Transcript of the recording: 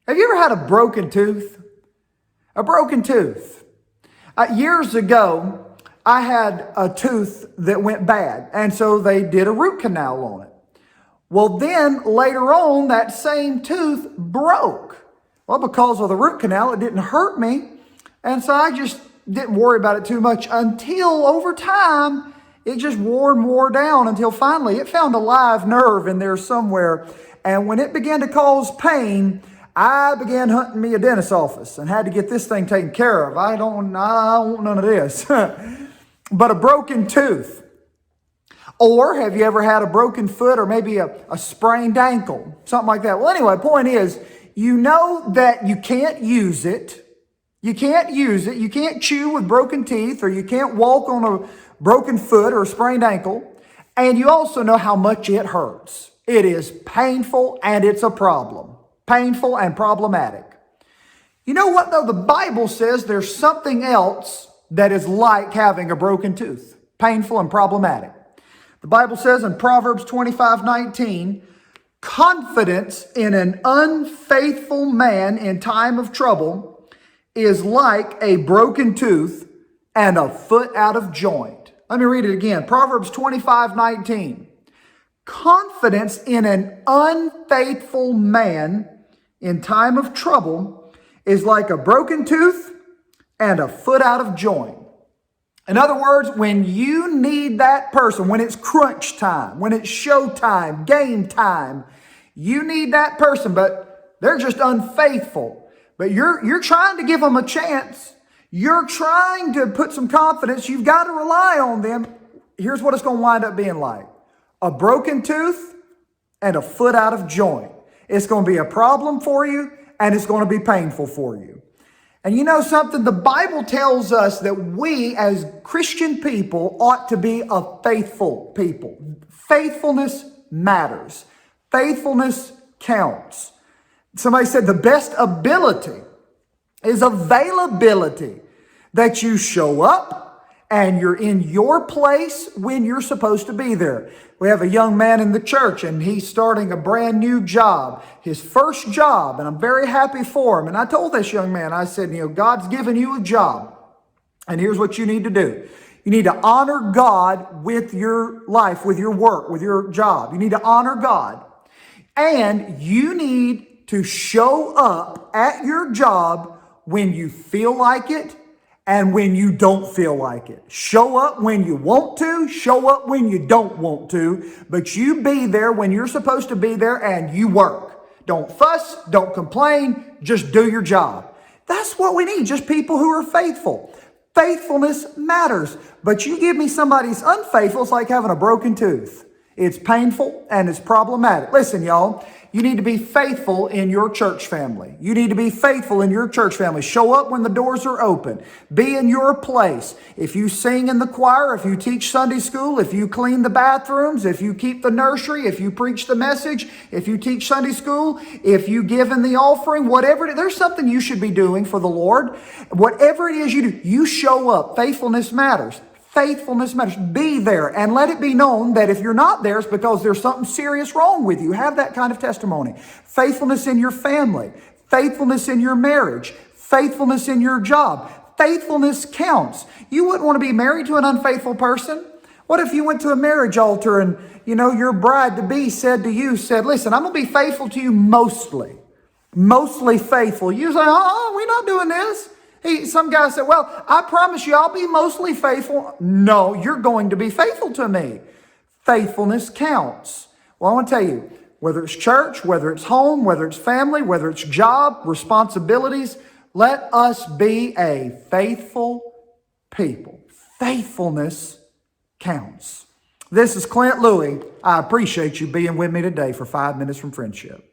Have you ever had a broken tooth? A broken tooth. Years ago, I had a tooth that went bad, and so they did a root canal on it. Well, then later on, that same tooth broke. Well, because of the root canal, it didn't hurt me, and so I just didn't worry about it too much until over time, it just wore and wore down until finally it found a live nerve in there somewhere. And when it began to cause pain, I began hunting me a dentist's office and had to get this thing taken care of. I don't want none of this. But a broken tooth. Or have you ever had a broken foot or maybe a sprained ankle? Something like that. Well, anyway, point is, you know that you can't use it. You can't use it. You can't chew with broken teeth, or you can't walk on a broken foot or a sprained ankle. And you also know how much it hurts. It is painful and it's a problem. Painful and problematic. You know what though? The Bible says there's something else that is like having a broken tooth. Painful and problematic. The Bible says in Proverbs 25:19, confidence in an unfaithful man in time of trouble is like a broken tooth and a foot out of joint. Let me read it again. Proverbs 25:19. Confidence in an unfaithful man in time of trouble is like a broken tooth and a foot out of joint. In other words, when you need that person, when it's crunch time, when it's show time, game time, you need that person, but they're just unfaithful. But you're trying to give them a chance. You're trying to put some confidence. You've got to rely on them. Here's what it's going to wind up being like. A broken tooth and a foot out of joint. It's going to be a problem for you, and it's going to be painful for you. And you know something? The Bible tells us that we as Christian people ought to be a faithful people. Faithfulness matters. Faithfulness counts. Somebody said the best ability is availability, that you show up and you're in your place when you're supposed to be there. We have a young man in the church, and he's starting a brand new job, his first job, and I'm very happy for him. And I told this young man, I said, God's given you a job, and here's what you need to do. You need to honor God with your life, with your work, with your job. You need to honor God, and you need to show up at your job when you feel like it and when you don't feel like it. Show up when you want to, show up when you don't want to, but you be there when you're supposed to be there and you work. Don't fuss, don't complain, just do your job. That's what we need, just people who are faithful. Faithfulness matters, but you give me somebody who's unfaithful, it's like having a broken tooth. It's painful and it's problematic. Listen, y'all, you need to be faithful in your church family. You need to be faithful in your church family. Show up when the doors are open. Be in your place. If you sing in the choir, if you teach Sunday school, if you clean the bathrooms, if you keep the nursery, if you preach the message, if you teach Sunday school, if you give in the offering, whatever it is, there's something you should be doing for the Lord. Whatever it is you do, you show up. Faithfulness matters. Faithfulness matters. Be there and let it be known that if you're not there, it's because there's something serious wrong with you. Have that kind of testimony. Faithfulness in your family. Faithfulness in your marriage. Faithfulness in your job. Faithfulness counts. You wouldn't want to be married to an unfaithful person. What if you went to a marriage altar and, your bride-to-be said, listen, I'm going to be faithful to you mostly. Mostly faithful. You say, we're not doing this. Some guy said, well, I promise you I'll be mostly faithful. No, you're going to be faithful to me. Faithfulness counts. Well, I want to tell you, whether it's church, whether it's home, whether it's family, whether it's job, responsibilities, let us be a faithful people. Faithfulness counts. This is Clint Louie. I appreciate you being with me today for 5 Minutes from Friendship.